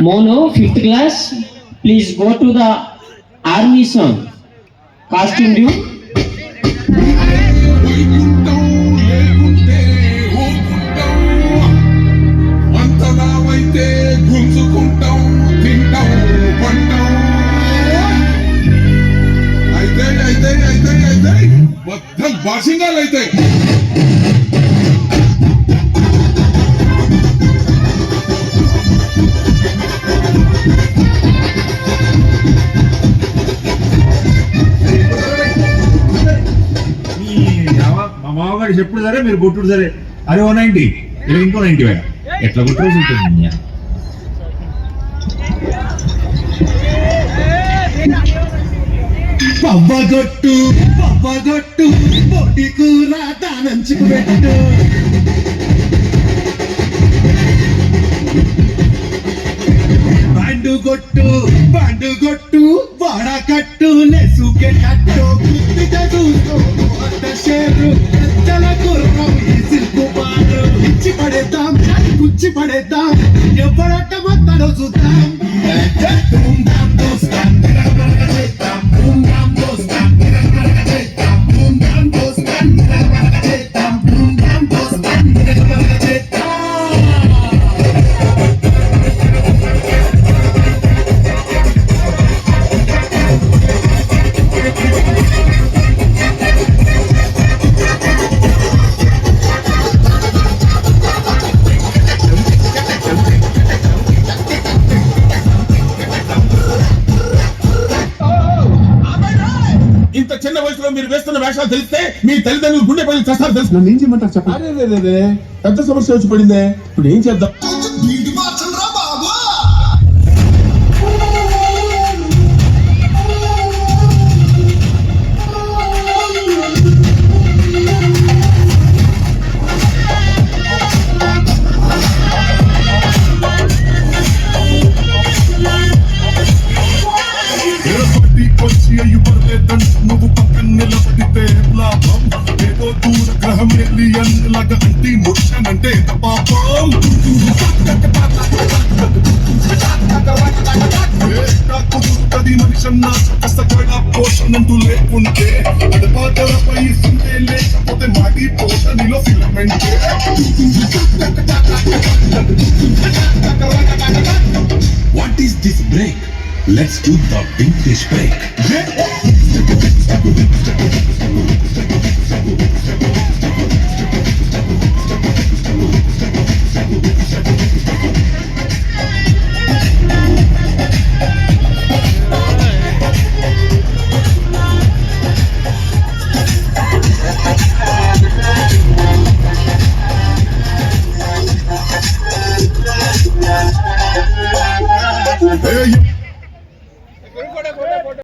Mono, 5th class, please go to the army song. Costume due. వాషింగాలు అయితే మా మామగారు చెప్పుడు సరే మీరు కొట్టుడు సరే అరే 190 ఇంకో 90 ఎట్లా కొట్టు ఉంటుంది పవ్వగొట్టు పొట్టి కూర దానంచుకు పెట్టు బండు కొట్టు వాడకట్టు నెసుకే కట్టు గుర్తిగా చూసుకో అంత షేరు పెద్దల గుర్రం ఈ సిల్కు బారు ఇచ్చి పడేద్దాం గుచ్చి పడేద్దాం ఎవరట మొత్తడో చూద్దాం ధూమ్ ధామ్ దోస్తాం చిన్న వయసులో మీరు వేస్తున్న వేషాలు తెలిస్తే మీ తల్లిదండ్రులు గుండె పైన చేస్తారు తెలుసు. నన్ను ఏం చేయమంటారు చెప్పండి. పెద్ద సమస్య వచ్చి పడిందే, ఇప్పుడు ఏం చేద్దాం? నువ్వు పక్కన నిలబడితే లాభం ఏదో దూర గ్రహం ఎలియన్ లాగా అంటి ముట్టనంటే పాపం కుదురుతుంది మనిషన్న కష్టపడ పోషణ అంటూ లేకుంటే అడపాతలపై సుందే లేకపోతే మాగి పోషణలో filament What is this break? Let's do the vintage break. Hey,